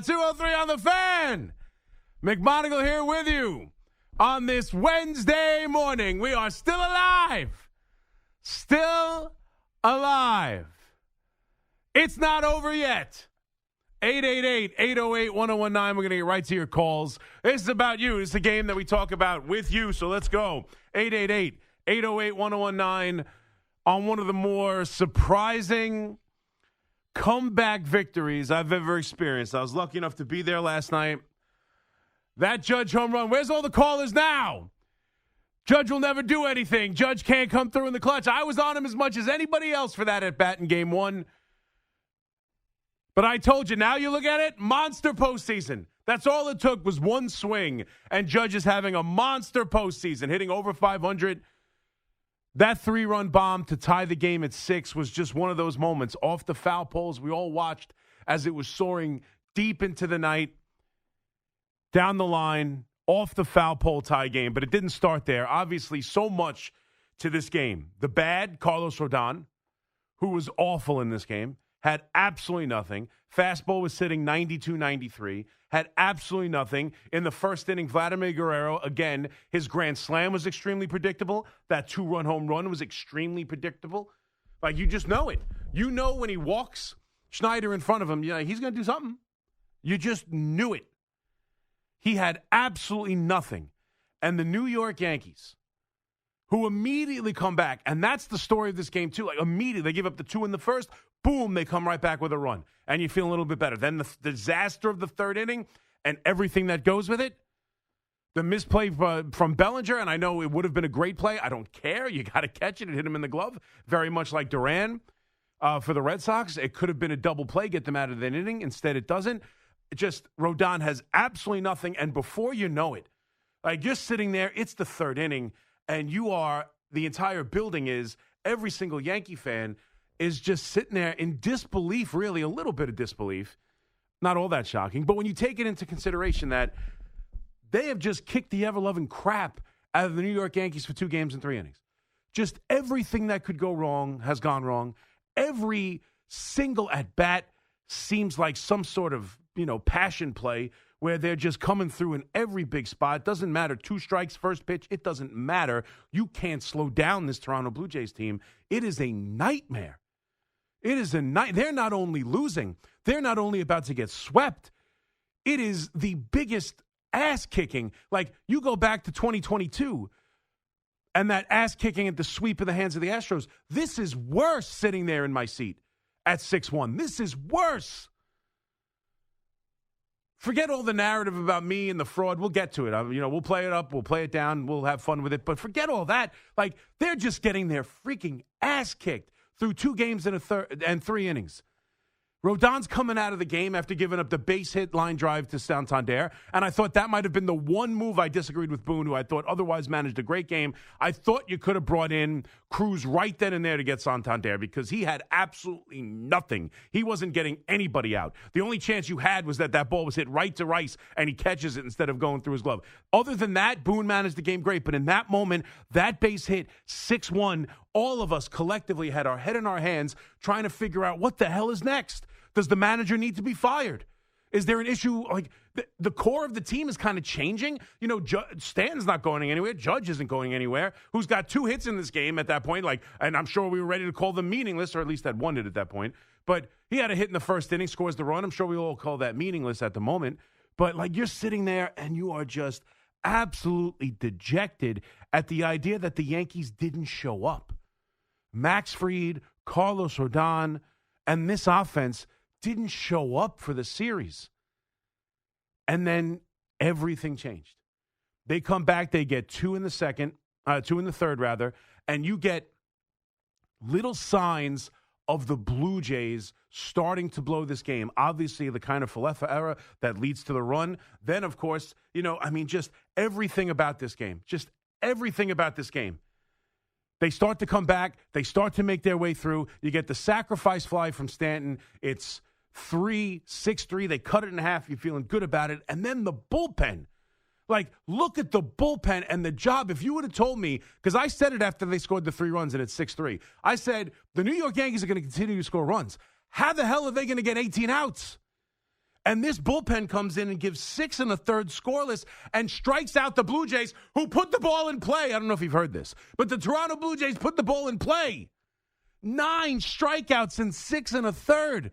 203 on the fan. McMonigle here with you on this Wednesday morning. We are still alive. Still alive. It's not over yet. 888-808-1019. We're going to get right to your calls. This is about you. It's the game that we talk about with you. So let's go. 888-808-1019 on one of the more surprising comeback victories I've ever experienced. I was lucky enough to be there last night. That Judge home run. Where's all the callers now? Judge will never do anything. Judge can't come through in the clutch. I was on him as much as anybody else for that at bat in game one. But I told you, now you look at it, monster postseason. That's all it took was one swing, and Judge is having a monster postseason, hitting over 500. That 3-run bomb to tie the game at 6 was just one of those moments off the foul poles we all watched as it was soaring deep into the night, down the line, off the foul pole tie game. But it didn't start there. Obviously, so much to this game. The bad, Carlos Rodón, who was awful in this game, had absolutely nothing. Fastball was sitting 92-93. Had absolutely nothing. In the first inning, Vladimir Guerrero, again, his grand slam was extremely predictable. That 2-run home run was extremely predictable. Like, you just know it. You know when he walks Schneider in front of him, yeah, he's going to do something. You just knew it. He had absolutely nothing. And the New York Yankees, who immediately come back, and that's the story of this game, too. Like, immediately, they give up the 2 in the first. Boom, they come right back with a run. And you feel a little bit better. Then the disaster of the third inning and everything that goes with it. The misplay from Bellinger, and I know it would have been a great play. I don't care. You got to catch it. It hit him in the glove. Very much like Duran for the Red Sox. It could have been a double play, get them out of that inning. Instead, it doesn't. It just, Rodón has absolutely nothing. And before you know it, like, you're sitting there, it's the third inning, and you are, the entire building is, every single Yankee fan is just sitting there in disbelief, really, a little bit of disbelief. Not all that shocking. But when you take it into consideration that they have just kicked the ever-loving crap out of the New York Yankees for 2 games and 3 innings. Just everything that could go wrong has gone wrong. Every single at-bat seems like some sort of, passion play where they're just coming through in every big spot. It doesn't matter. 2 strikes, first pitch. It doesn't matter. You can't slow down this Toronto Blue Jays team. It is a nightmare. It is a night. They're not only losing, they're not only about to get swept. It is the biggest ass kicking. Like, you go back to 2022 and that ass kicking at the sweep of the hands of the Astros. This is worse sitting there in my seat at 6-1. This is worse. Forget all the narrative about me and the fraud. We'll get to it. We'll play it up. We'll play it down. We'll have fun with it. But forget all that. Like, they're just getting their freaking ass kicked through 2 games and 3 innings. Rodon's coming out of the game after giving up the base hit line drive to Santander, and I thought that might have been the one move I disagreed with Boone, who I thought otherwise managed a great game. I thought you could have brought in Cruz right then and there to get Santander because he had absolutely nothing. He wasn't getting anybody out. The only chance you had was that ball was hit right to Rice, and he catches it instead of going through his glove. Other than that, Boone managed the game great, but in that moment, that base hit, 6-1, all of us collectively had our head in our hands trying to figure out what the hell is next. Does the manager need to be fired? Is there an issue? Like, the core of the team is kind of changing. Stanton's not going anywhere. Judge isn't going anywhere. Who's got 2 hits in this game at that point? And I'm sure we were ready to call them meaningless, or at least had 1 hit at that point. But he had a hit in the first inning, scores the run. I'm sure we all call that meaningless at the moment. But, you're sitting there and you are just absolutely dejected at the idea that the Yankees didn't show up. Max Fried, Carlos Rodón, and this offense didn't show up for the series. And then everything changed. They come back, they get 2 in the third, and you get little signs of the Blue Jays starting to blow this game. Obviously, the kind of Falefa era that leads to the run. Then, of course, just everything about this game. Just everything about this game. They start to come back. They start to make their way through. You get the sacrifice fly from Stanton. It's 6-3. They cut it in half. You're feeling good about it. And then the bullpen. Look at the bullpen and the job. If you would have told me, because I said it after they scored the 3 runs and it's 6-3, I said the New York Yankees are going to continue to score runs. How the hell are they going to get 18 outs? And this bullpen comes in and gives 6 1/3 scoreless and strikes out the Blue Jays, who put the ball in play. I don't know if you've heard this, but the Toronto Blue Jays put the ball in play. 9 strikeouts in 6 1/3.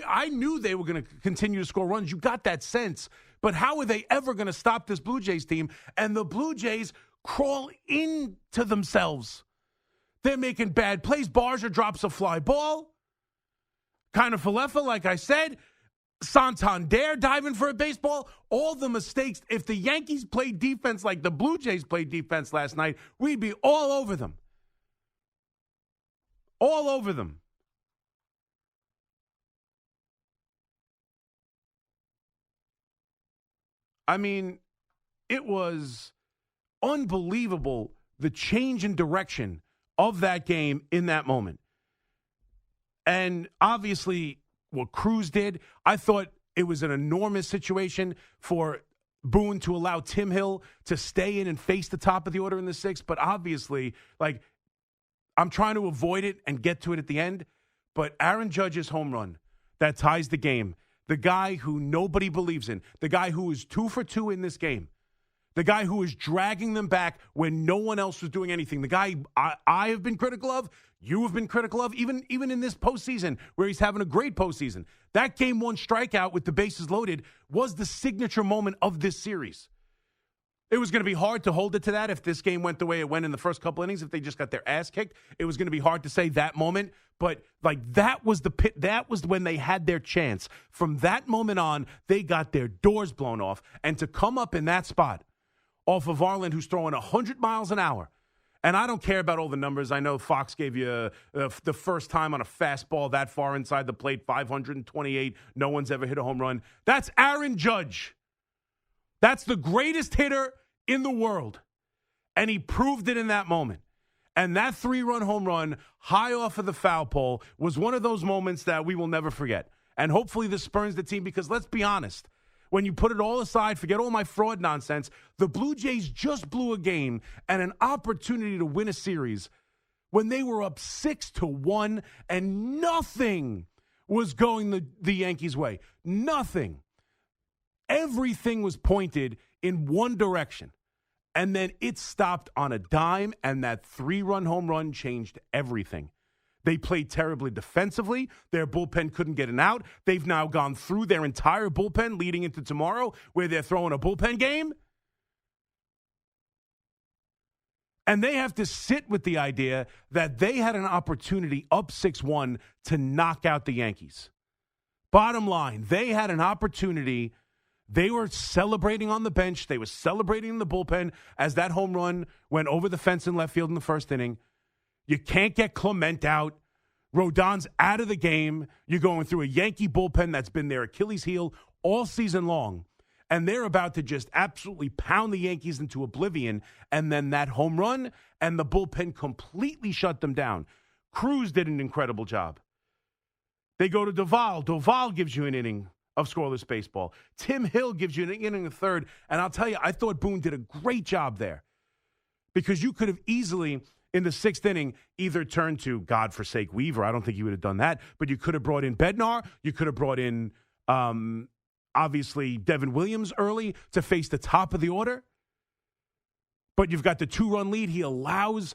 I knew they were going to continue to score runs. You got that sense. But how are they ever going to stop this Blue Jays team? And the Blue Jays crawl into themselves. They're making bad plays. Barger drops a fly ball. Kind of Falefa, like I said. Santander diving for a baseball. All the mistakes. If the Yankees played defense like the Blue Jays played defense last night, we'd be all over them. All over them. I mean, it was unbelievable, the change in direction of that game in that moment. And obviously, what Cruz did, I thought it was an enormous situation for Boone to allow Tim Hill to stay in and face the top of the order in the 6th. But obviously, I'm trying to avoid it and get to it at the end. But Aaron Judge's home run that ties the game, the guy who nobody believes in, the guy who is 2 for 2 in this game, the guy who is dragging them back when no one else was doing anything, the guy I have been critical of, you have been critical of, even in this postseason where he's having a great postseason. That game 1 strikeout with the bases loaded was the signature moment of this series. It was going to be hard to hold it to that if this game went the way it went in the first couple innings, if they just got their ass kicked. It was going to be hard to say that moment. But that was that was when they had their chance. From that moment on, they got their doors blown off. And to come up in that spot off of Arland, who's throwing 100 miles an hour. And I don't care about all the numbers. I know Fox gave you the first time on a fastball that far inside the plate, 528. No one's ever hit a home run. That's Aaron Judge. That's the greatest hitter in the world. And he proved it in that moment. And that 3-run home run high off of the foul pole was one of those moments that we will never forget. And hopefully this spurns the team because let's be honest, when you put it all aside, forget all my fraud nonsense, the Blue Jays just blew a game and an opportunity to win a series when they were up 6-1 and nothing was going the Yankees' way. Nothing. Everything was pointed in one direction. And then it stopped on a dime, and that 3-run home run changed everything. They played terribly defensively. Their bullpen couldn't get an out. They've now gone through their entire bullpen leading into tomorrow where they're throwing a bullpen game. And they have to sit with the idea that they had an opportunity up 6-1 to knock out the Yankees. Bottom line, they had an opportunity. They were celebrating on the bench. They were celebrating in the bullpen as that home run went over the fence in left field in the first inning. You can't get Clement out. Rodon's out of the game. You're going through a Yankee bullpen that's been their Achilles heel all season long. And they're about to just absolutely pound the Yankees into oblivion. And then that home run and the bullpen completely shut them down. Cruz did an incredible job. They go to Duvall. Duvall gives you an inning of scoreless baseball. Tim Hill gives you an inning of third. And I'll tell you, I thought Boone did a great job there. Because you could have easily, in the 6th inning, either turned to, God forsake, Weaver. I don't think you would have done that. But you could have brought in Bednar. You could have brought in, obviously, Devin Williams early to face the top of the order. But you've got the 2-run lead. He allows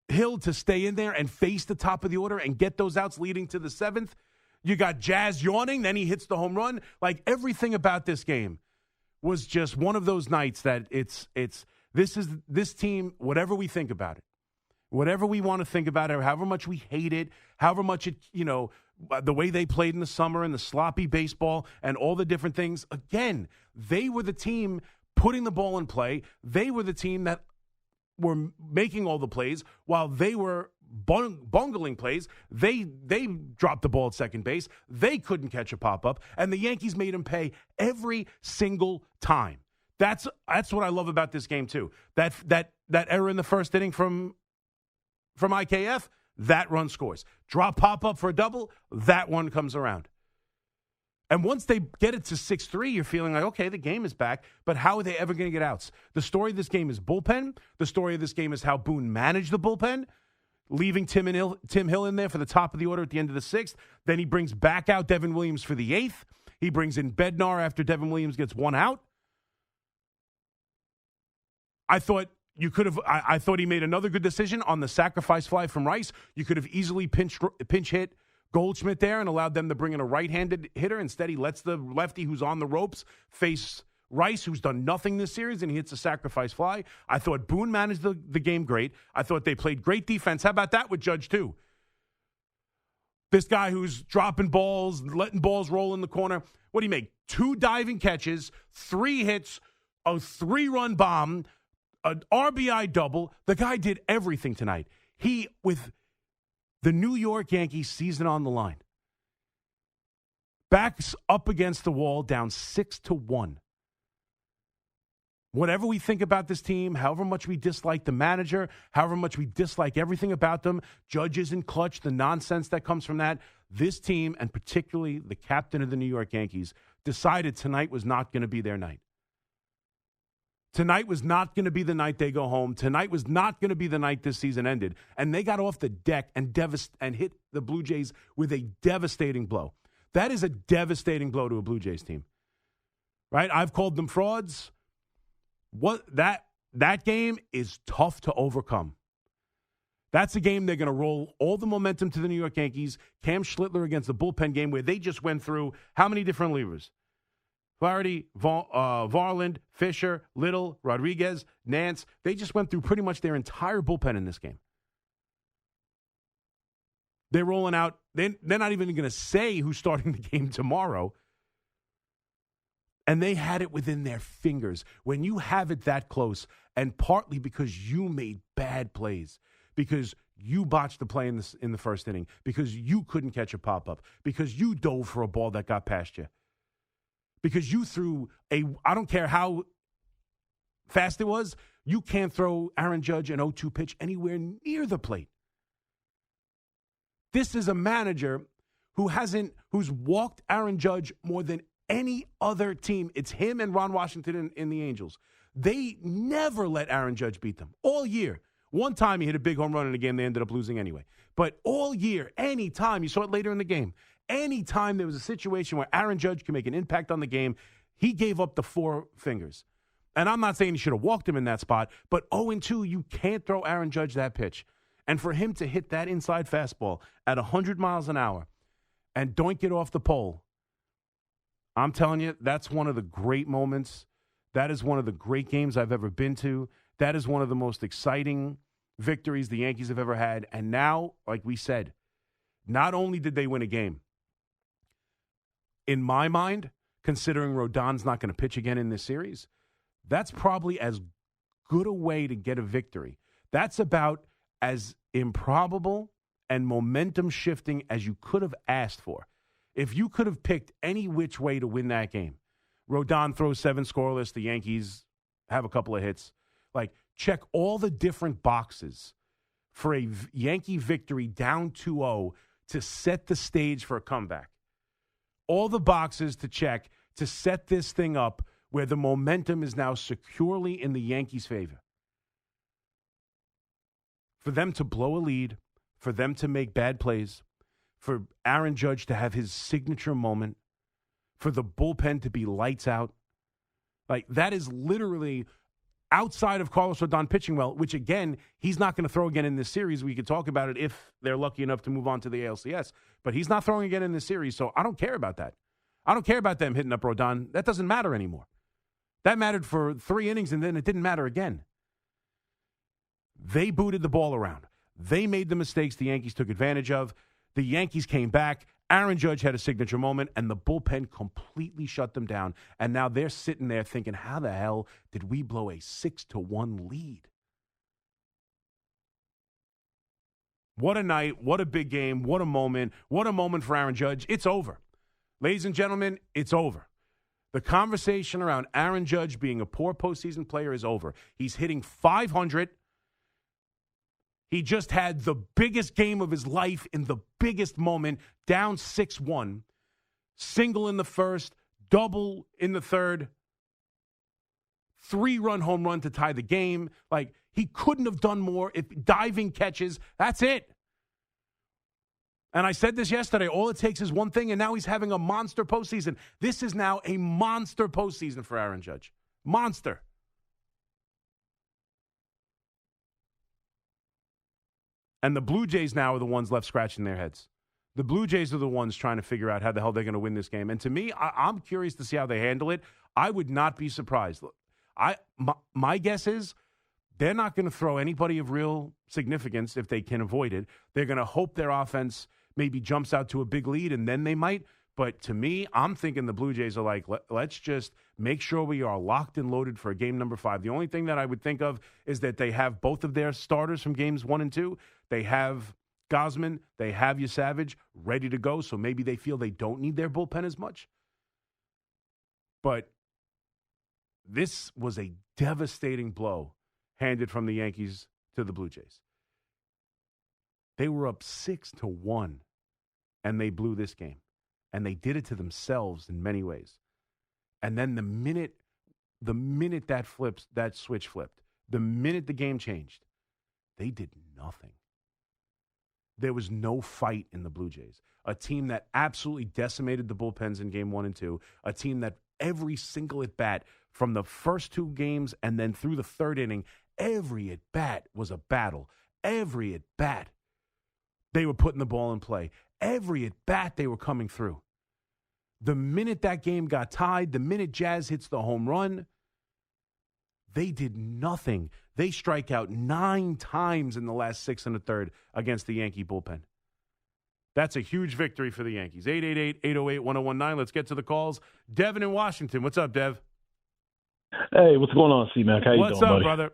Hill to stay in there and face the top of the order and get those outs leading to the 7th. You got Jazz yawning, then he hits the home run. Like, everything about this game was just one of those nights that this team, whatever we think about it, whatever we want to think about it, however much we hate it, however much it, the way they played in the summer and the sloppy baseball and all the different things, again, they were the team putting the ball in play. They were the team that were making all the plays while they were bungling plays. They dropped the ball at second base. They couldn't catch a pop-up, and the Yankees made them pay every single time. That's what I love about this game too. That error in the first inning from IKF, that run scores. Drop pop-up for a double, that one comes around. And once they get it to 6-3, you're feeling like, okay, the game is back, but how are they ever going to get outs? The story of this game is bullpen. The story of this game is how Boone managed the bullpen. leaving Tim Hill in there for the top of the order at the end of the 6th. Then he brings back out Devin Williams for the 8th. He brings in Bednar after Devin Williams gets one out. I thought I thought he made another good decision on the sacrifice fly from Rice. You could have easily pinch hit Goldschmidt there and allowed them to bring in a right-handed hitter. Instead, he lets the lefty who's on the ropes face Rice, who's done nothing this series, and he hits a sacrifice fly. I thought Boone managed the game great. I thought they played great defense. How about that with Judge, too? This guy who's dropping balls, letting balls roll in the corner. What do you make? 2 diving catches, 3 hits, a 3-run bomb, an RBI double. The guy did everything tonight. He, with the New York Yankees season on the line, backs up against the wall, down 6-1. Whatever we think about this team, however much we dislike the manager, however much we dislike everything about them, Judge isn't clutch, the nonsense that comes from that, this team, and particularly the captain of the New York Yankees, decided tonight was not going to be their night. Tonight was not going to be the night they go home. Tonight was not going to be the night this season ended. And they got off the deck and hit the Blue Jays with a devastating blow. That is a devastating blow to a Blue Jays team. Right? I've called them frauds. That game is tough to overcome. That's a game they're going to roll all the momentum to the New York Yankees. Cam Schlittler against the bullpen game where they just went through how many different levers? Flaherty, Varland, Fisher, Little, Rodriguez, Nance. They just went through pretty much their entire bullpen in this game. They're rolling out. They're not even going to say who's starting the game tomorrow. And they had it within their fingers. When you have it that close, and partly because you made bad plays, because you botched the play in the first inning, because you couldn't catch a pop-up, because you dove for a ball that got past you, because you threw I don't care how fast it was, you can't throw Aaron Judge an 0-2 pitch anywhere near the plate. This is a manager who's walked Aaron Judge more than any other team. It's him and Ron Washington in the Angels. They never let Aaron Judge beat them all year. One time he hit a big home run in a game they ended up losing anyway. But all year, any time, you saw it later in the game, any time there was a situation where Aaron Judge can make an impact on the game, he gave up the 4 fingers. And I'm not saying he should have walked him in that spot, but 0-2, you can't throw Aaron Judge that pitch. And for him to hit that inside fastball at 100 miles an hour and don't get off the pole, I'm telling you, that's one of the great moments. That is one of the great games I've ever been to. That is one of the most exciting victories the Yankees have ever had. And now, like we said, not only did they win a game, in my mind, considering Rodon's not going to pitch again in this series, that's probably as good a way to get a victory. That's about as improbable and momentum shifting as you could have asked for. If you could have picked any which way to win that game, Rodón throws 7 scoreless, the Yankees have a couple of hits. Like, check all the different boxes for a Yankee victory down 2-0 to set the stage for a comeback. All the boxes to check to set this thing up where the momentum is now securely in the Yankees' favor. For them to blow a lead, for them to make bad plays, for Aaron Judge to have his signature moment, for the bullpen to be lights out. Like, that is literally outside of Carlos Rodón pitching well, which, again, he's not going to throw again in this series. We could talk about it if they're lucky enough to move on to the ALCS. But he's not throwing again in this series, so I don't care about that. I don't care about them hitting up Rodón. That doesn't matter anymore. That mattered for 3 innings, and then it didn't matter again. They booted the ball around. They made the mistakes the Yankees took advantage of. The Yankees came back. Aaron Judge had a signature moment, and the bullpen completely shut them down. And now they're sitting there thinking, how the hell did we blow a 6-1 lead? What a night. What a big game. What a moment. What a moment for Aaron Judge. It's over. Ladies and gentlemen, it's over. The conversation around Aaron Judge being a poor postseason player is over. He's hitting .500. He just had the biggest game of his life in the biggest moment, down 6-1. Single in the first, double in the third, 3-run home run to tie the game. Like, He couldn't have done more. If diving catches, that's it. And I said this yesterday, all it takes is one thing, and now he's having a monster postseason. This is now a monster postseason for Aaron Judge. Monster. And the Blue Jays now are the ones left scratching their heads. The Blue Jays are the ones trying to figure out how the hell they're going to win this game. And to me, I'm curious to see how they handle it. I would not be surprised. My guess is they're not going to throw anybody of real significance if they can avoid it. They're going to hope their offense maybe jumps out to a big lead, and then they might. But to me, I'm thinking the Blue Jays are like, let's just make sure we are locked and loaded for game number 5. The only thing that I would think of is that they have both of their starters from games 1 and 2. They have Gosman, they have Savage ready to go, so maybe they feel they don't need their bullpen as much. But this was a devastating blow handed from the Yankees to the Blue Jays. They were up 6-1, and they blew this game. And they did it to themselves in many ways. And then the minute that switch flipped, the minute the game changed, they did nothing. There was no fight in the Blue Jays. A team that absolutely decimated the bullpens in game 1 and 2. A team that every single at-bat from the first 2 games and then through the 3rd inning, every at-bat was a battle. Every at-bat, they were putting the ball in play. Every at-bat, they were coming through. The minute that game got tied, the minute Jazz hits the home run, they did nothing. They strike out 9 times in the last 6 1/3 against the Yankee bullpen. That's a huge victory for the Yankees. 888-808-1019. Let's get to the calls. Devin in Washington. What's up, Dev? Hey, what's going on, C-Mac? How you doing, buddy? What's up, brother?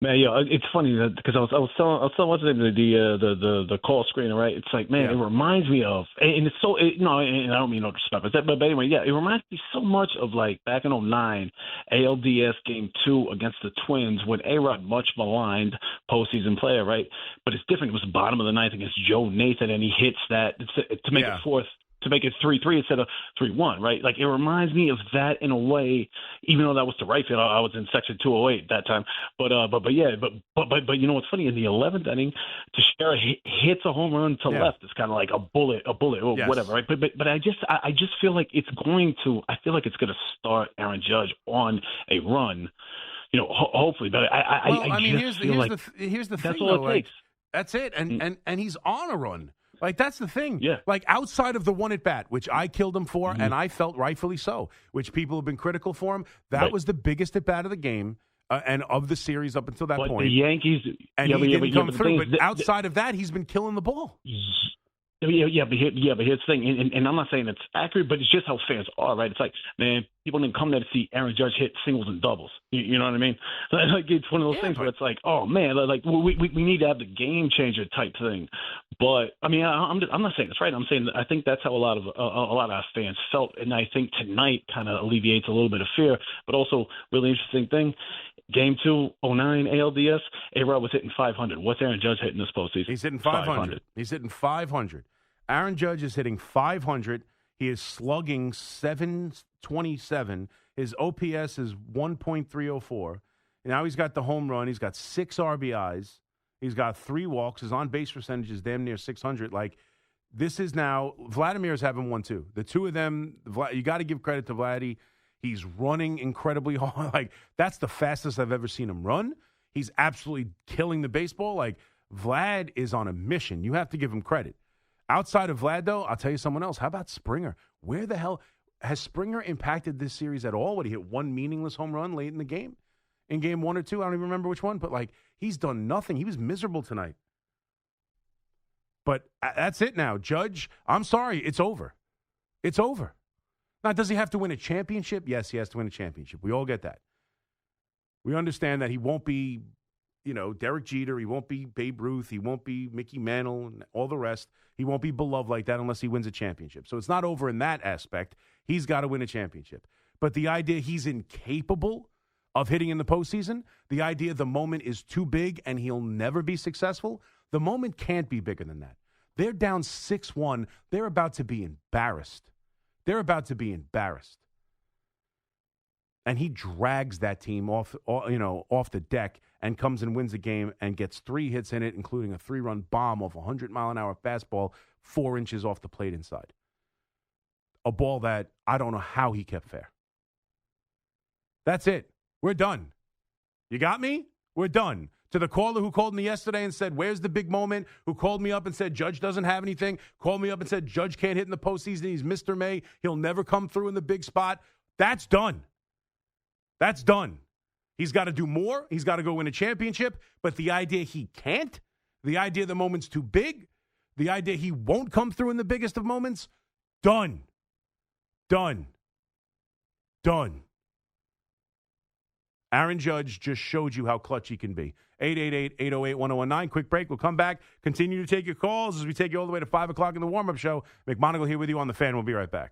Man, yeah, it's funny because I was telling what's the name of the call screener, right? It's like, man, It reminds me of, and it's so, and I don't mean no disrespect, but anyway, yeah, it reminds me so much of like back in 2009, ALDS Game 2 against the Twins when A-Rod, much maligned postseason player, right? But it's different. It was the bottom of the 9th against Joe Nathan, and he hits that to make it 4th. To make it 3-3 instead of 3-1, right? Like, it reminds me of that in a way, even though that was the right field. I was in section 208 that time. But you know what's funny? In the 11th inning, Teixeira hits a home run to left. It's kind of like a bullet or whatever, right? But I just feel like it's going to start Aaron Judge on a run, you know, hopefully. But here's the thing, that's all it takes. That's it. And he's on a run. Like, that's the thing. Yeah. Like, outside of the one at-bat, which I killed him for, and I felt rightfully so, which people have been critical for him, that was the biggest at-bat of the game and of the series up until that point. The Yankees... And he didn't come through. But outside of that, he's been killing the ball. But here's the thing, and I'm not saying it's accurate, but it's just how fans are, right? It's like, man, people didn't come there to see Aaron Judge hit singles and doubles. You know what I mean? Like, it's one of those things where it's like, oh man, like we need to have the game changer type thing. But I mean, I'm not saying it's right. I'm saying I think that's how a lot of us fans felt, and I think tonight kind of alleviates a little bit of fear. But also, really interesting thing. Game 2, 2009 ALDS, A-Rod was hitting 500. What's Aaron Judge hitting this postseason? He's hitting 500. He's hitting 500. Aaron Judge is hitting 500. He is slugging 727. His OPS is 1.304. Now he's got the home run. He's got 6 RBIs. He's got 3 walks. His on-base percentage is damn near 600. Like, this is now – Vladimir's having one too. The two of them, you got to give credit to Vladdy. He's running incredibly hard. Like, that's the fastest I've ever seen him run. He's absolutely killing the baseball. Like, Vlad is on a mission. You have to give him credit. Outside of Vlad, though, I'll tell you someone else. How about Springer? Where the hell has Springer impacted this series at all? Would he hit one meaningless home run late in the game? In game 1 or 2? I don't even remember which one. But, like, he's done nothing. He was miserable tonight. But that's it now. Judge, I'm sorry. It's over. It's over. Now, does he have to win a championship? Yes, he has to win a championship. We all get that. We understand that he won't be, Derek Jeter. He won't be Babe Ruth. He won't be Mickey Mantle and all the rest. He won't be beloved like that unless he wins a championship. So it's not over in that aspect. He's got to win a championship. But the idea he's incapable of hitting in the postseason, the idea the moment is too big and he'll never be successful, the moment can't be bigger than that. They're down 6-1. They're about to be embarrassed. They're about to be embarrassed. And he drags that team off the deck and comes and wins the game and gets 3 hits in it, including a 3-run bomb off a 100-mile-an-hour fastball 4 inches off the plate inside. A ball that I don't know how he kept fair. That's it. We're done. You got me? We're done. To the caller who called me yesterday and said, where's the big moment? Who called me up and said, Judge doesn't have anything. Called me up and said, Judge can't hit in the postseason. He's Mr. May. He'll never come through in the big spot. That's done. That's done. He's got to do more. He's got to go win a championship. But the idea he can't, the idea the moment's too big, the idea he won't come through in the biggest of moments, done. Done. Done. Aaron Judge just showed you how clutch he can be. 888-808-1019. Quick break. We'll come back. Continue to take your calls as we take you all the way to 5 o'clock in the warm-up show. McMonigle here with you on The Fan. We'll be right back.